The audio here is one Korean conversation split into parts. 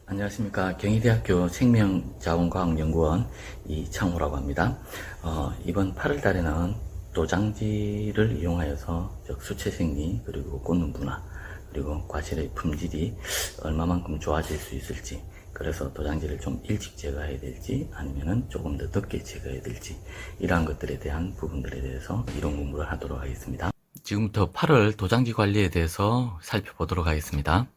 안녕하십니까. 경희대학교 생명자원과학연구원 이창호라고 합니다. 이번 8월 달에는 도장지를 이용하여서 수채생리 그리고 꽃눈 분화 그리고 과실의 품질이 얼마만큼 좋아질 수 있을지, 그래서 도장지를 좀 일찍 제거해야 될지 아니면은 조금 더 늦게 제거해야 될지, 이러한 것들에 대한 부분들에 대해서 이론 공부를 하도록 하겠습니다. 지금부터 8월 도장지 관리에 대해서 살펴보도록 하겠습니다.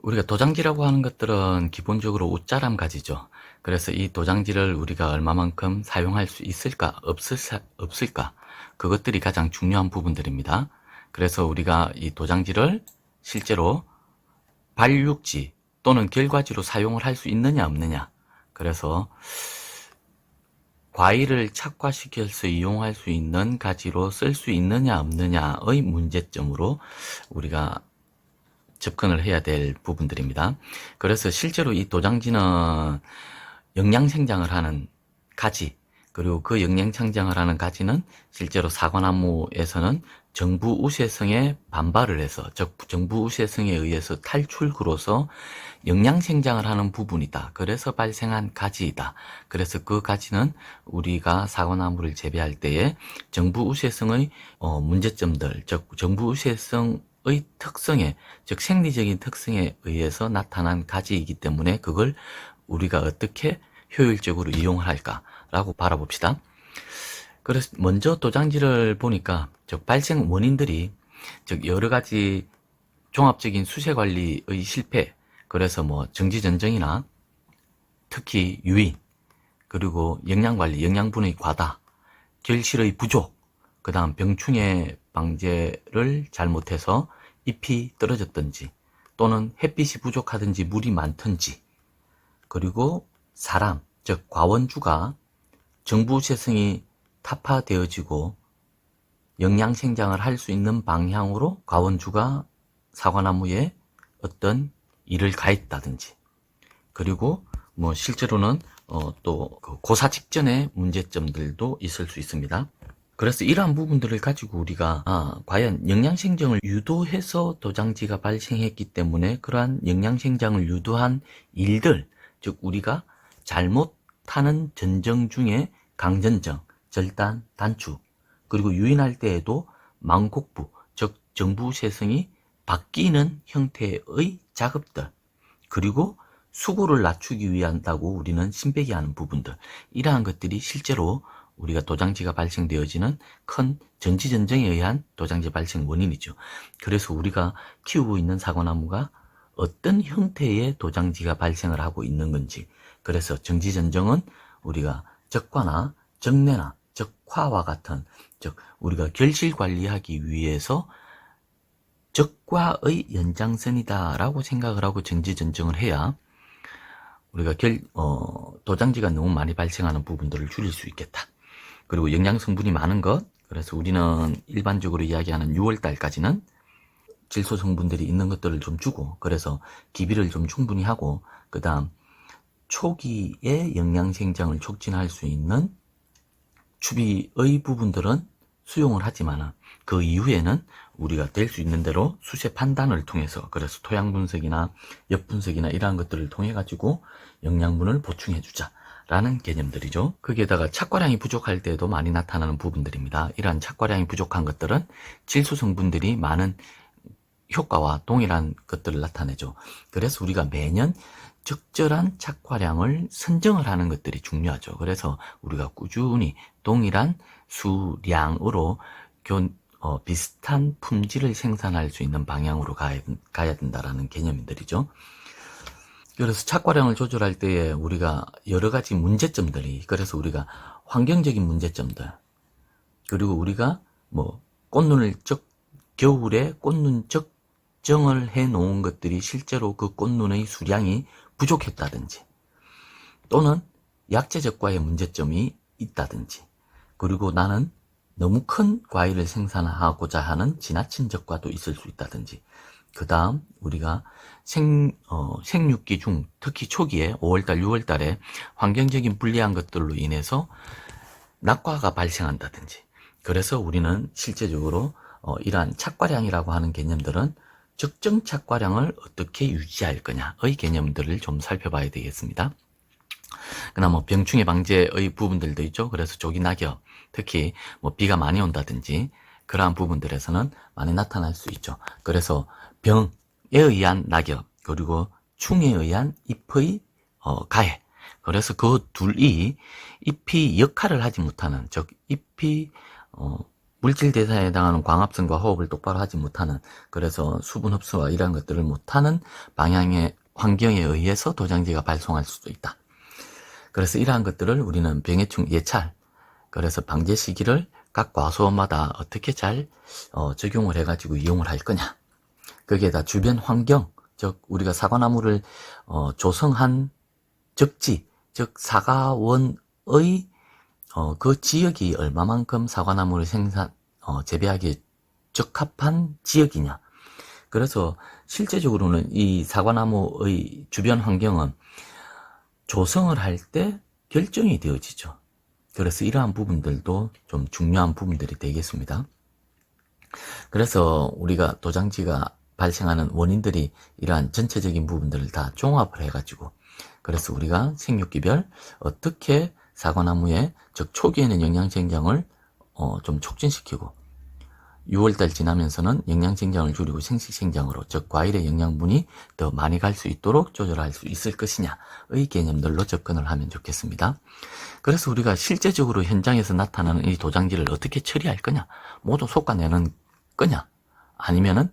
우리가 도장지라고 하는 것들은 기본적으로 옷자람 가지죠. 그래서 이 도장지를 우리가 얼마만큼 사용할 수 있을까 없을까, 그것들이 가장 중요한 부분들입니다. 그래서 우리가 이 도장지를 실제로 발육지 또는 결과지로 사용을 할 수 있느냐 없느냐, 그래서 과일을 착화시켜서 이용할 수 있는 가지로 쓸 수 있느냐 없느냐의 문제점으로 우리가 접근을 해야 될 부분들입니다. 그래서 실제로 이 도장지는 영양생장을 하는 가지, 그리고 그 영양생장을 하는 가지는 실제로 사과나무에서는 정부우세성에 반발을 해서, 즉 정부우세성에 의해서 탈출구로서 영양생장을 하는 부분이다. 그래서 발생한 가지이다. 그래서 그 가지는 우리가 사과나무를 재배할 때에 정부우세성의 문제점들, 즉 정부우세성 의 특성에, 즉 생리적인 특성에 의해서 나타난 가지이기 때문에 그걸 우리가 어떻게 효율적으로 이용을 할까라고 바라봅시다. 그래서 먼저 도장지를 보니까 즉 발생 원인들이, 즉 여러 가지 종합적인 수세 관리의 실패, 그래서 뭐 정지전정이나 특히 유인, 그리고 영양관리, 영양분의 과다, 결실의 부족, 그 다음 병충해 방제를 잘못해서 잎이 떨어졌든지 또는 햇빛이 부족하든지 물이 많든지, 그리고 사람, 즉 과원주가 정부우세성이 타파되어지고 영양생장을 할 수 있는 방향으로 과원주가 사과나무에 어떤 일을 가했다든지, 그리고 뭐 실제로는 또 고사 직전의 문제점들도 있을 수 있습니다. 그래서 이러한 부분들을 가지고 우리가 과연 영양생장을 유도해서 도장지가 발생했기 때문에 그러한 영양생장을 유도한 일들, 즉 우리가 잘못하는 전정 중에 강전정, 절단, 단축, 그리고 유인할 때에도 망곡부, 즉 정부우세성이 바뀌는 형태의 작업들, 그리고 수고를 낮추기 위한다고 우리는 신배기하는 부분들, 이러한 것들이 실제로 우리가 도장지가 발생되어지는 큰 전지전정에 의한 도장지 발생 원인이죠. 그래서 우리가 키우고 있는 사과나무가 어떤 형태의 도장지가 발생을 하고 있는 건지, 그래서 정지전정은 우리가 적과나 적내나 적화와 같은, 즉 우리가 결실 관리하기 위해서 적과의 연장선이다 라고 생각을 하고 정지전정을 해야 우리가 도장지가 너무 많이 발생하는 부분들을 줄일 수 있겠다. 그리고 영양 성분이 많은 것, 그래서 우리는 일반적으로 이야기하는 6월달까지는 질소 성분들이 있는 것들을 좀 주고, 그래서 기비를 좀 충분히 하고, 그 다음 초기에 영양생장을 촉진할 수 있는 추비의 부분들은 수용을 하지만 그 이후에는 우리가 될 수 있는 대로 수세 판단을 통해서, 그래서 토양 분석이나 엽 분석이나 이러한 것들을 통해 가지고 영양분을 보충해 주자 라는 개념들이죠. 거기에다가 착과량이 부족할 때도 많이 나타나는 부분들입니다. 이러한 착과량이 부족한 것들은 질소 성분들이 많은 효과와 동일한 것들을 나타내죠. 그래서 우리가 매년 적절한 착과량을 선정을 하는 것들이 중요하죠. 그래서 우리가 꾸준히 동일한 수량으로 비슷한 품질을 생산할 수 있는 방향으로 가야 된다라는 개념들이죠. 그래서 착과량을 조절할 때에 우리가 여러 가지 문제점들이, 그래서 우리가 환경적인 문제점들, 그리고 우리가 뭐 겨울에 꽃눈 적정을 해 놓은 것들이 실제로 그 꽃눈의 수량이 부족했다든지, 또는 약재 적과의 문제점이 있다든지, 그리고 나는 너무 큰 과일을 생산하고자 하는 지나친 적과도 있을 수 있다든지, 그 다음 우리가 생육기 중 특히 초기에 5월달 6월달에 환경적인 불리한 것들로 인해서 낙과가 발생한다든지, 그래서 우리는 실제적으로 이러한 착과량이라고 하는 개념들은 적정 착과량을 어떻게 유지할 거냐의 개념들을 좀 살펴봐야 되겠습니다. 그다음 뭐 병충해 방제의 부분들도 있죠. 그래서 조기 낙엽, 특히 뭐 비가 많이 온다든지 그러한 부분들에서는 많이 나타날 수 있죠. 그래서 병에 의한 낙엽, 그리고 충에 의한 잎의 가해. 그래서 그 둘이 잎이 역할을 하지 못하는, 즉 잎이 물질 대사에 해당하는 광합성과 호흡을 똑바로 하지 못하는, 그래서 수분 흡수와 이러한 것들을 못하는 방향의 환경에 의해서 도장지가 발송할 수도 있다. 그래서 이러한 것들을 우리는 병해충 예찰, 그래서 방제 시기를 각 과수원마다 어떻게 잘 적용을 해가지고 이용을 할 거냐. 거기에다 주변 환경, 즉 우리가 사과나무를 조성한 적지, 즉 사과원의 그 지역이 얼마만큼 사과나무를 재배하기에 적합한 지역이냐. 그래서 실제적으로는 이 사과나무의 주변 환경은 조성을 할 때 결정이 되어지죠. 그래서 이러한 부분들도 좀 중요한 부분들이 되겠습니다. 그래서 우리가 도장지가 발생하는 원인들이 이러한 전체적인 부분들을 다 종합을 해가지고, 그래서 우리가 생육기별 어떻게 사과나무에, 즉 초기에는 영양생장을 좀 촉진시키고 6월달 지나면서는 영양생장을 줄이고 생식생장으로, 즉 과일의 영양분이 더 많이 갈 수 있도록 조절할 수 있을 것이냐의 개념들로 접근을 하면 좋겠습니다. 그래서 우리가 실제적으로 현장에서 나타나는 이 도장지를 어떻게 처리할 거냐, 모두 솎아내는 거냐, 아니면은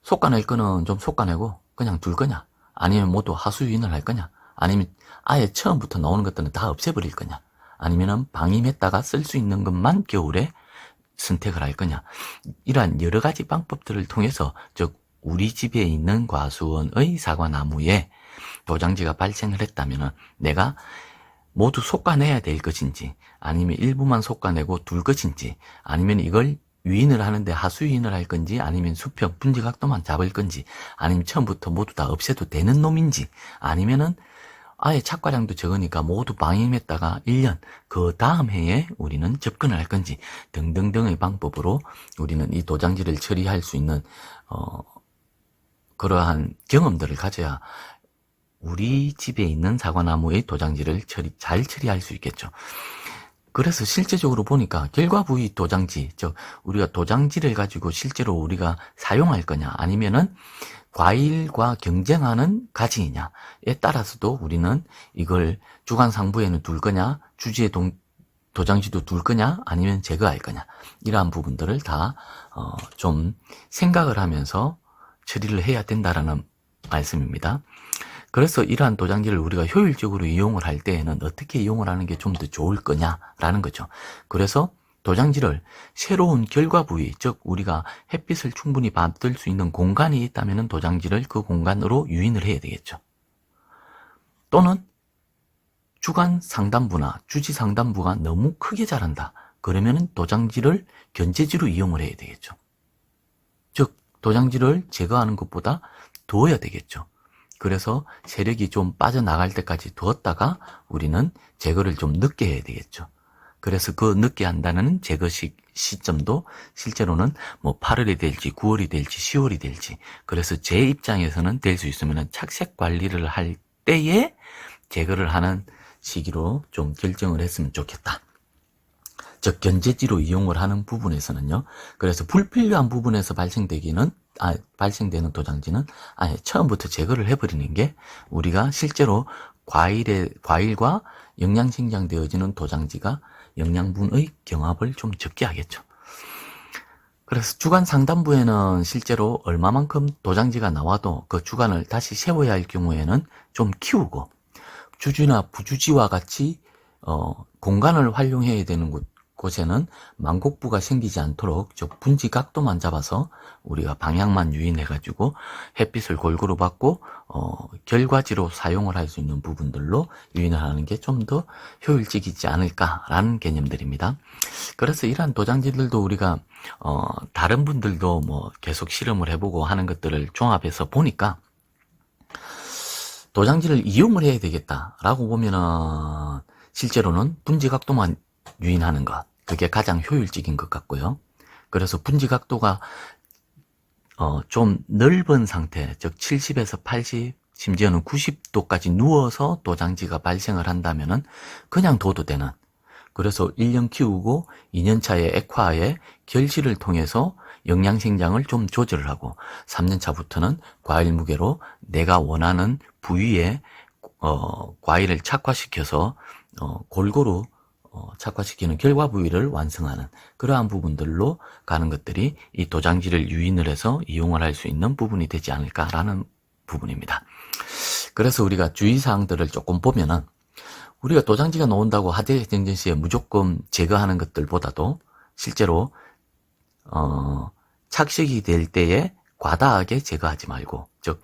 솎아낼 거는 좀 솎아내고 그냥 둘 거냐, 아니면 모두 하수유인을 할 거냐, 아니면 아예 처음부터 나오는 것들은 다 없애버릴 거냐, 아니면은 방임했다가 쓸 수 있는 것만 겨울에 선택을 할 거냐. 이러한 여러 가지 방법들을 통해서, 즉 우리 집에 있는 과수원의 사과나무에 도장지가 발생을 했다면 내가 모두 솎아내야 될 것인지, 아니면 일부만 솎아내고 둘 것인지, 아니면 이걸 유인을 하는데 하수유인을 할 건지, 아니면 수평 분지 각도만 잡을 건지, 아니면 처음부터 모두 다 없애도 되는 놈인지, 아니면은 아예 착과량도 적으니까 모두 방임했다가 1년, 그 다음 해에 우리는 접근을 할 건지 등등등의 방법으로 우리는 이 도장지를 처리할 수 있는 그러한 경험들을 가져야 우리 집에 있는 사과나무의 도장지를 잘 처리할 수 있겠죠. 그래서 실제적으로 보니까 결과 부위 도장지, 즉 우리가 도장지를 가지고 실제로 우리가 사용할 거냐, 아니면은 과일과 경쟁하는 가지이냐에 따라서도 우리는 이걸 주간 상부에는 둘 거냐, 주지의 도장지도 둘 거냐, 아니면 제거할 거냐, 이러한 부분들을 다 좀 생각을 하면서 처리를 해야 된다라는 말씀입니다. 그래서 이러한 도장지를 우리가 효율적으로 이용을 할 때에는 어떻게 이용을 하는 게 좀 더 좋을 거냐라는 거죠. 그래서 도장지를 새로운 결과 부위, 즉 우리가 햇빛을 충분히 받을 수 있는 공간이 있다면 도장지를 그 공간으로 유인을 해야 되겠죠. 또는 주간 상단부나 주지 상단부가 너무 크게 자란다. 그러면 도장지를 견제지로 이용을 해야 되겠죠. 즉 도장지를 제거하는 것보다 두어야 되겠죠. 그래서 세력이 좀 빠져나갈 때까지 두었다가 우리는 제거를 좀 늦게 해야 되겠죠. 그래서 그 늦게 한다는 제거 시점도 실제로는 뭐 8월이 될지 9월이 될지 10월이 될지, 그래서 제 입장에서는 될 수 있으면 착색 관리를 할 때에 제거를 하는 시기로 좀 결정을 했으면 좋겠다. 즉 견제지로 이용을 하는 부분에서는요. 그래서 불필요한 부분에서 발생되는 도장지는 아예 처음부터 제거를 해버리는 게 우리가 실제로 과일과 영양생장되어지는 도장지가 영양분의 경합을 좀 적게 하겠죠. 그래서 주간 상단부에는 실제로 얼마만큼 도장지가 나와도 그 주간을 다시 세워야 할 경우에는 좀 키우고, 주지나 부주지와 같이 공간을 활용해야 되는 곳에는 망곡부가 생기지 않도록 저 분지 각도만 잡아서 우리가 방향만 유인해가지고 햇빛을 골고루 받고 결과지로 사용을 할 수 있는 부분들로 유인을 하는 게 좀 더 효율적이지 않을까라는 개념들입니다. 그래서 이러한 도장지들도 우리가 다른 분들도 뭐 계속 실험을 해보고 하는 것들을 종합해서 보니까 도장지를 이용을 해야 되겠다라고 보면은 실제로는 분지 각도만 유인하는 것, 그게 가장 효율적인 것 같고요. 그래서 분지 각도가 좀 넓은 상태, 즉 70에서 80, 심지어는 90도까지 누워서 도장지가 발생을 한다면은 그냥 둬도 되는, 그래서 1년 키우고 2년 차에 액화에 결실을 통해서 영양생장을 좀 조절을 하고 3년 차부터는 과일 무게로 내가 원하는 부위에 과일을 착화시켜서 골고루 착화시키는 결과 부위를 완성하는 그러한 부분들로 가는 것들이 이 도장지를 유인을 해서 이용을 할 수 있는 부분이 되지 않을까라는 부분입니다. 그래서 우리가 주의사항들을 조금 보면은, 우리가 도장지가 나온다고 하재정전시에 무조건 제거하는 것들보다도 실제로 착식이 될 때에 과다하게 제거하지 말고, 즉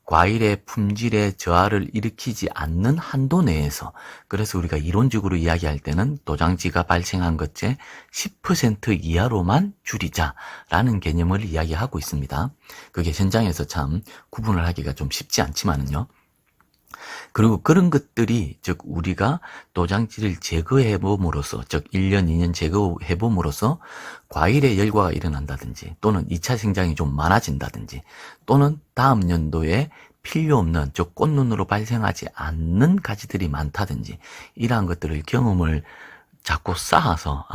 과일의 품질의 저하를 일으키지 않는 한도 내에서, 그래서 우리가 이론적으로 이야기할 때는 도장지가 발생한 것의 10% 이하로만 줄이자라는 개념을 이야기하고 있습니다. 그게 현장에서 참 구분을 하기가 좀 쉽지 않지만은요. 그리고 그런 것들이, 즉 우리가 도장지를 제거해 봄으로써, 즉 1년, 2년 제거해 봄으로써 과일의 열과가 일어난다든지, 또는 2차 생장이 좀 많아진다든지, 또는 다음 연도에 필요 없는, 즉 꽃눈으로 발생하지 않는 가지들이 많다든지, 이러한 것들을 경험을 자꾸 쌓아서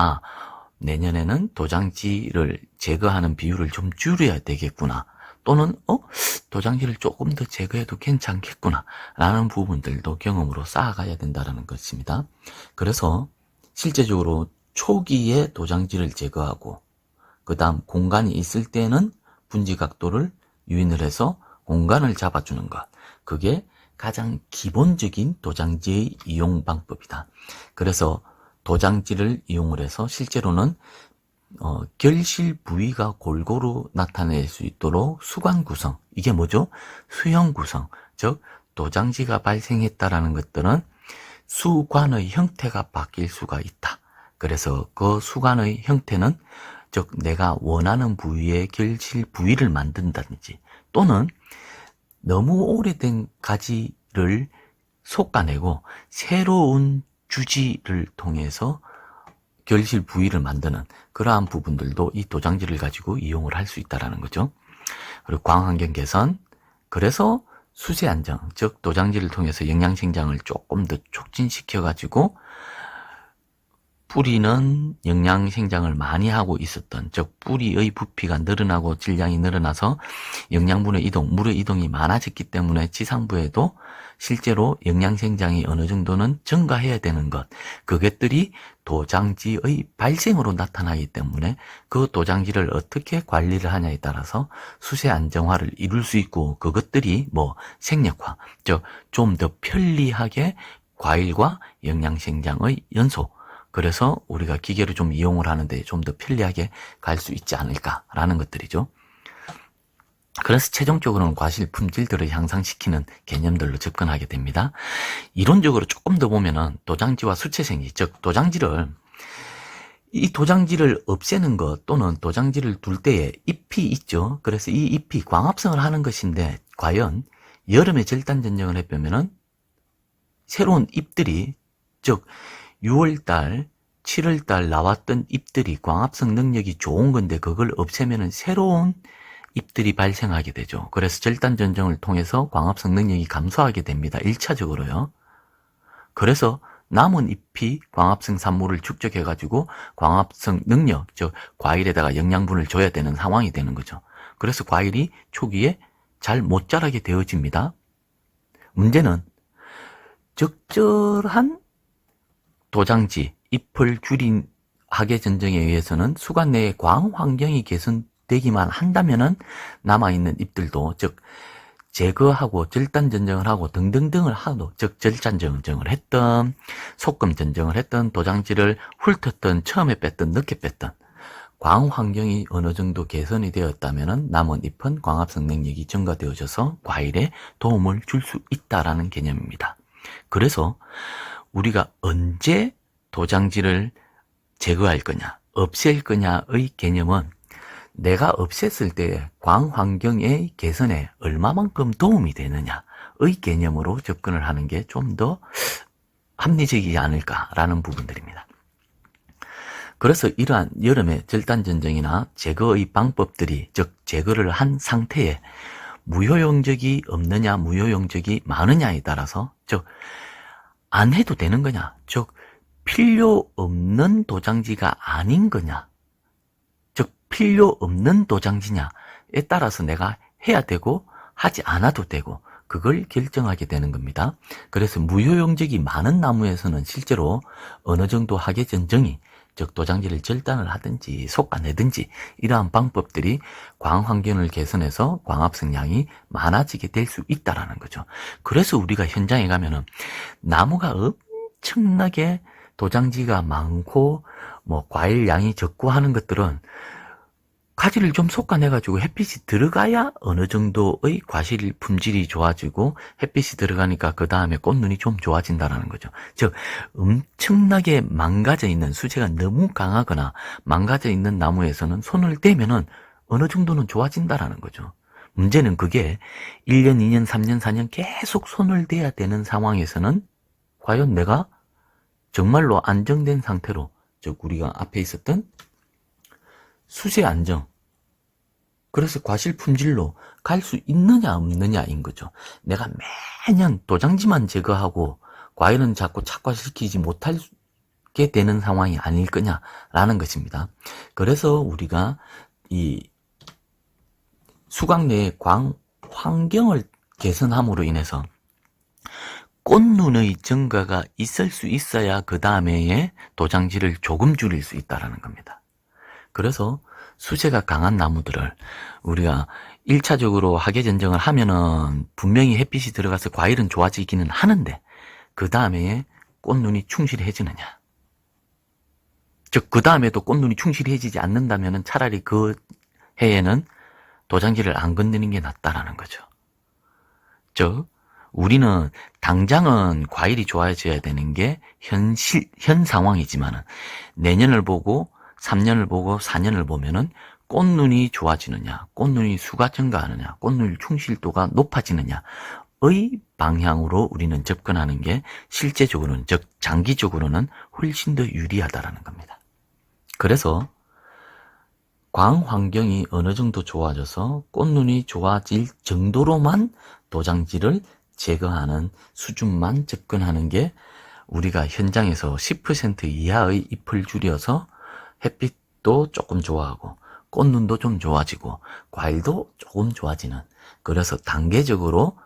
내년에는 도장지를 제거하는 비율을 좀 줄여야 되겠구나, 또는 도장지를 조금 더 제거해도 괜찮겠구나 라는 부분들도 경험으로 쌓아가야 된다는 것입니다. 그래서 실제적으로 초기에 도장지를 제거하고, 그 다음 공간이 있을 때는 분지 각도를 유인을 해서 공간을 잡아주는 것, 그게 가장 기본적인 도장지의 이용 방법이다. 그래서 도장지를 이용을 해서 실제로는 결실 부위가 골고루 나타낼 수 있도록 수관 구성, 이게 뭐죠? 수형 구성, 즉 도장지가 발생했다라는 것들은 수관의 형태가 바뀔 수가 있다. 그래서 그 수관의 형태는, 즉 내가 원하는 부위의 결실 부위를 만든다든지, 또는 너무 오래된 가지를 솎아내고 새로운 주지를 통해서 결실 부위를 만드는 그러한 부분들도 이 도장지를 가지고 이용을 할 수 있다는 거죠. 그리고 광환경 개선, 그래서 수세 안정, 즉 도장지를 통해서 영양생장을 조금 더 촉진시켜 가지고 뿌리는 영양생장을 많이 하고 있었던, 즉 뿌리의 부피가 늘어나고 질량이 늘어나서 영양분의 이동, 물의 이동이 많아졌기 때문에 지상부에도 실제로 영양생장이 어느 정도는 증가해야 되는 것, 그것들이 도장지의 발생으로 나타나기 때문에 그 도장지를 어떻게 관리를 하냐에 따라서 수세 안정화를 이룰 수 있고, 그것들이 생력화, 즉 좀 더 편리하게 과일과 영양생장의 연소, 그래서 우리가 기계를 좀 이용을 하는데 좀 더 편리하게 갈 수 있지 않을까라는 것들이죠. 그래서 최종적으로는 과실 품질들을 향상시키는 개념들로 접근하게 됩니다. 이론적으로 조금 더 보면은 도장지와 수채생지, 즉 이 도장지를 없애는 것, 또는 도장지를 둘 때에 잎이 있죠. 그래서 이 잎이 광합성을 하는 것인데, 과연 여름에 절단 전쟁을 해보면은 새로운 잎들이, 즉 6월달, 7월달 나왔던 잎들이 광합성 능력이 좋은 건데, 그걸 없애면은 새로운 잎들이 발생하게 되죠. 그래서 절단 전쟁을 통해서 광합성 능력이 감소하게 됩니다. 1차적으로요. 그래서 남은 잎이 광합성 산물을 축적해가지고 광합성 능력, 즉 과일에다가 영양분을 줘야 되는 상황이 되는 거죠. 그래서 과일이 초기에 잘 못 자라게 되어집니다. 문제는 적절한 도장지, 잎을 줄인 학예 전쟁에 의해서는 수관 내의 광 환경이 개선되기만 한다면은 남아있는 잎들도, 즉 제거하고 절단 전쟁을 하고 등등등을 하도, 즉 절단 전쟁을 했던, 소금 전쟁을 했던, 도장지를 훑었던, 처음에 뺐던, 늦게 뺐던, 광 환경이 어느 정도 개선이 되었다면은 남은 잎은 광합성 능력이 증가되어져서 과일에 도움을 줄 수 있다라는 개념입니다. 그래서 우리가 언제 도장지를 제거할 거냐, 없앨 거냐의 개념은 내가 없앴을 때 광환경의 개선에 얼마만큼 도움이 되느냐의 개념으로 접근을 하는 게 좀 더 합리적이지 않을까라는 부분들입니다. 그래서 이러한 여름의 절단전쟁이나 제거의 방법들이, 즉 제거를 한 상태에 무효용적이 없느냐 무효용적이 많으냐에 따라서, 즉 안 해도 되는 거냐, 즉 필요 없는 도장지가 아닌 거냐, 즉 필요 없는 도장지냐에 따라서 내가 해야 되고 하지 않아도 되고, 그걸 결정하게 되는 겁니다. 그래서 무효용적이 많은 나무에서는 실제로 어느 정도 하계 전정이, 즉 도장지를 절단을 하든지 솎아내든지 이러한 방법들이 광 환경을 개선해서 광합성 양이 많아지게 될 수 있다라는 거죠. 그래서 우리가 현장에 가면은 나무가 엄청나게 도장지가 많고 뭐 과일 양이 적고 하는 것들은 가지를 좀 솎아내가지고 햇빛이 들어가야 어느 정도의 과실 품질이 좋아지고, 햇빛이 들어가니까 그 다음에 꽃눈이 좀 좋아진다라는 거죠. 즉 엄청나게 망가져 있는, 수세가 너무 강하거나 망가져 있는 나무에서는 손을 대면은 어느 정도는 좋아진다라는 거죠. 문제는 그게 1년, 2년, 3년, 4년 계속 손을 대야 되는 상황에서는 과연 내가 정말로 안정된 상태로, 즉 우리가 앞에 있었던 수세 안정, 그래서 과실 품질로 갈 수 있느냐 없느냐인 거죠. 내가 매년 도장지만 제거하고 과일은 자꾸 착과시키지 못하게 되는 상황이 아닐 거냐라는 것입니다. 그래서 우리가 이 수각 내의 광 환경을 개선함으로 인해서 꽃눈의 증가가 있을 수 있어야 그 다음에 도장지를 조금 줄일 수 있다는 겁니다. 그래서 수세가 강한 나무들을 우리가 1차적으로 하계 전정을 하면은 분명히 햇빛이 들어가서 과일은 좋아지기는 하는데, 그 다음에 꽃눈이 충실해지느냐, 즉 그 다음에도 꽃눈이 충실해지지 않는다면은 차라리 그 해에는 도장지를 안 건드리는 게 낫다라는 거죠. 즉 우리는 당장은 과일이 좋아져야 되는 게 현 상황이지만은, 내년을 보고 3년을 보고 4년을 보면은 꽃눈이 좋아지느냐, 꽃눈이 수가 증가하느냐, 꽃눈 충실도가 높아지느냐의 방향으로 우리는 접근하는 게 실제적으로는, 즉 장기적으로는 훨씬 더 유리하다라는 겁니다. 그래서 광 환경이 어느 정도 좋아져서 꽃눈이 좋아질 정도로만 도장지를 제거하는 수준만 접근하는 게, 우리가 현장에서 10% 이하의 잎을 줄여서 햇빛도 조금 좋아하고 꽃눈도 좀 좋아지고 과일도 조금 좋아지는, 그래서 단계적으로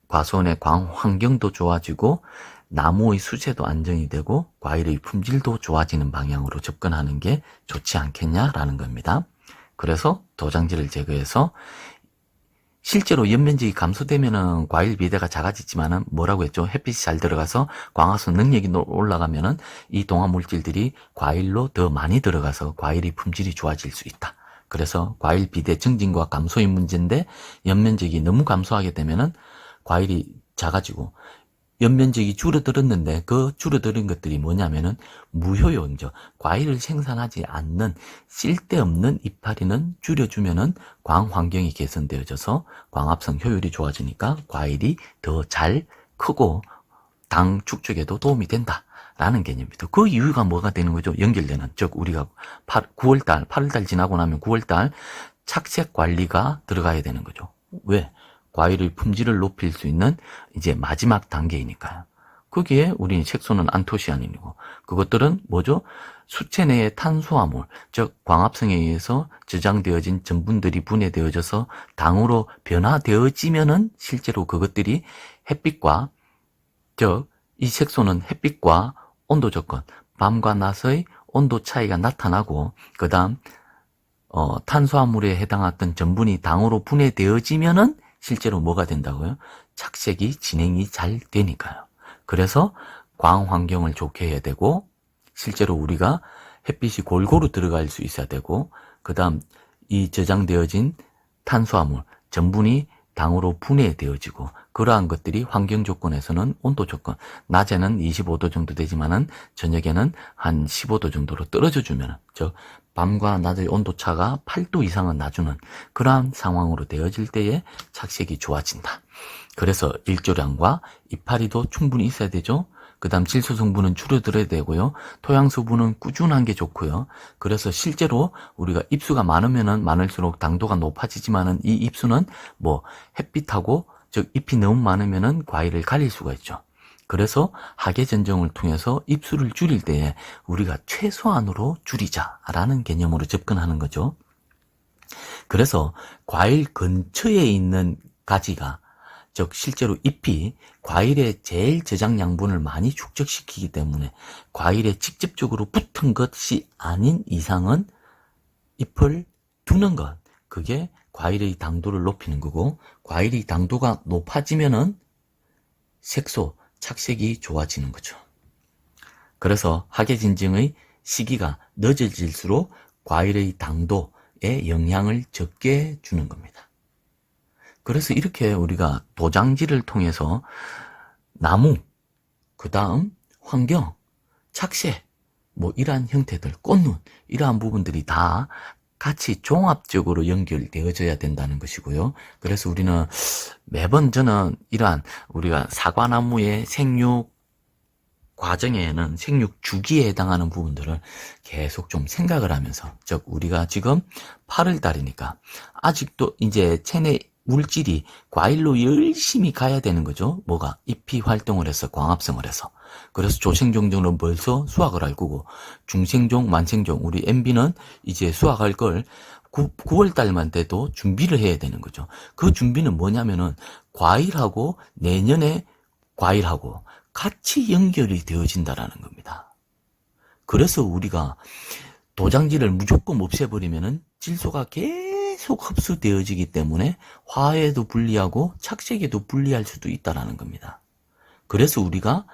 과수원의 광 환경도 좋아지고 나무의 수세도 안정이 되고 과일의 품질도 좋아지는 방향으로 접근하는 게 좋지 않겠냐라는 겁니다. 그래서 도장지를 제거해서, 실제로 연면적이 감소되면은 과일 비대가 작아지지만은 뭐라고 했죠? 햇빛이 잘 들어가서 광합성 능력이 올라가면은 이 동화 물질들이 과일로 더 많이 들어가서 과일의 품질이 좋아질 수 있다. 그래서 과일 비대 증진과 감소의 문제인데, 연면적이 너무 감소하게 되면은 과일이 작아지고, 연면적이 줄어들었는데 그 줄어드는 것들이 뭐냐면은 무효용적, 과일을 생산하지 않는 쓸데없는 이파리는 줄여주면은 광 환경이 개선되어져서 광합성 효율이 좋아지니까 과일이 더 잘 크고 당 축적에도 도움이 된다라는 개념입니다. 그 이유가 뭐가 되는 거죠? 연결되는, 즉 우리가 9월달, 8월달 지나고 나면 9월달 착색 관리가 들어가야 되는 거죠. 왜? 과일의 품질을 높일 수 있는 이제 마지막 단계이니까요. 거기에 우리 색소는 안토시아닌이고, 그것들은 뭐죠? 수체 내의 탄수화물, 즉 광합성에 의해서 저장되어진 전분들이 분해되어져서 당으로 변화되어지면은 실제로 그것들이 햇빛과, 즉 이 색소는 햇빛과 온도 조건, 밤과 낮의 온도 차이가 나타나고, 그 다음 탄수화물에 해당했던 전분이 당으로 분해되어지면은 실제로 뭐가 된다고요? 착색이 진행이 잘 되니까요. 그래서 광 환경을 좋게 해야 되고, 실제로 우리가 햇빛이 골고루 들어갈 수 있어야 되고, 그 다음 이 저장되어진 탄수화물, 전분이 당으로 분해되어지고, 그러한 것들이 환경 조건에서는 온도 조건, 낮에는 25도 정도 되지만은 저녁에는 한 15도 정도로 떨어져 주면, 즉 밤과 낮의 온도 차가 8도 이상은 나주는 그러한 상황으로 되어질 때에 착색이 좋아진다. 그래서 일조량과 이파리도 충분히 있어야 되죠. 그 다음 질소 성분은 줄어들어야 되고요. 토양수분은 꾸준한 게 좋고요. 그래서 실제로 우리가 입수가 많으면은 많을수록 당도가 높아지지만은 이 입수는 뭐 햇빛하고 즉 잎이 너무 많으면은 과일을 가릴 수가 있죠. 그래서 하계 전정을 통해서 입수를 줄일 때에 우리가 최소한으로 줄이자라는 개념으로 접근하는 거죠. 그래서 과일 근처에 있는 가지가, 즉 실제로 잎이 과일의 제일 저장 양분을 많이 축적시키기 때문에 과일에 직접적으로 붙은 것이 아닌 이상은 잎을 두는 것, 그게 과일의 당도를 높이는 거고, 과일의 당도가 높아지면은 색소, 착색이 좋아지는 거죠. 그래서 하계진정의 시기가 늦어질수록 과일의 당도에 영향을 적게 주는 겁니다. 그래서 이렇게 우리가 도장지를 통해서 나무, 그 다음 환경, 착색, 뭐 이러한 형태들, 꽃눈, 이러한 부분들이 다 같이 종합적으로 연결되어져야 된다는 것이고요. 그래서 우리는 매번 저는 이러한 우리가 사과나무의 생육 과정에는 생육 주기에 해당하는 부분들을 계속 좀 생각을 하면서, 즉 우리가 지금 8월 달이니까 아직도 이제 체내 물질이 과일로 열심히 가야 되는 거죠. 뭐가? 잎이 활동을 해서 광합성을 해서. 그래서 조생종들은 벌써 수확을 할 거고, 중생종, 만생종, 우리 MB는 이제 수확할 걸 9월 달만 돼도 준비를 해야 되는 거죠. 그 준비는 뭐냐면은 과일하고 내년에 과일하고 같이 연결이 되어진다라는 겁니다. 그래서 우리가 도장지를 무조건 없애버리면은 질소가 계속 흡수되어지기 때문에 화해에도 불리하고 착색에도 불리할 수도 있다라는 겁니다. 그래서 우리가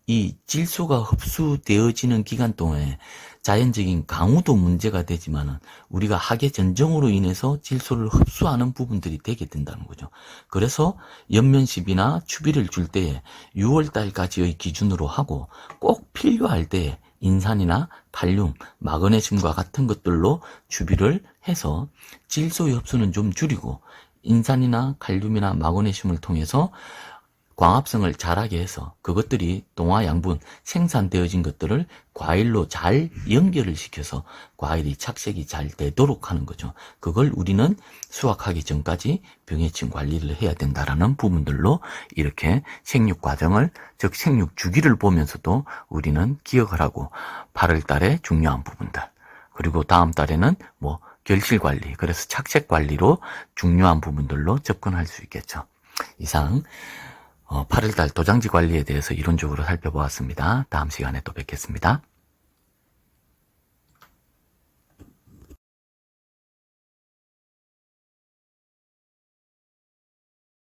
이 질소가 흡수되어지는 기간 동안에 자연적인 강우도 문제가 되지만은 우리가 하계 전정으로 인해서 질소를 흡수하는 부분들이 되게 된다는 거죠. 그래서 연면십이나 추비를 줄 때에 6월 달까지의 기준으로 하고, 꼭 필요할 때에 인산이나 칼륨, 마그네슘과 같은 것들로 추비를 해서 질소의 흡수는 좀 줄이고, 인산이나 칼륨이나 마그네슘을 통해서 광합성을 잘하게 해서 그것들이 동화 양분 생산되어진 것들을 과일로 잘 연결을 시켜서 과일이 착색이 잘 되도록 하는 거죠. 그걸 우리는 수확하기 전까지 병해충 관리를 해야 된다라는 부분들로 이렇게 생육 과정을, 즉 생육 주기를 보면서도 우리는 기억을 하고, 8월 달에 중요한 부분들, 그리고 다음 달에는 뭐 결실 관리, 그래서 착색 관리로 중요한 부분들로 접근할 수 있겠죠. 이상 8월달 도장지 관리에 대해서 이론적으로 살펴보았습니다. 다음 시간에 또 뵙겠습니다.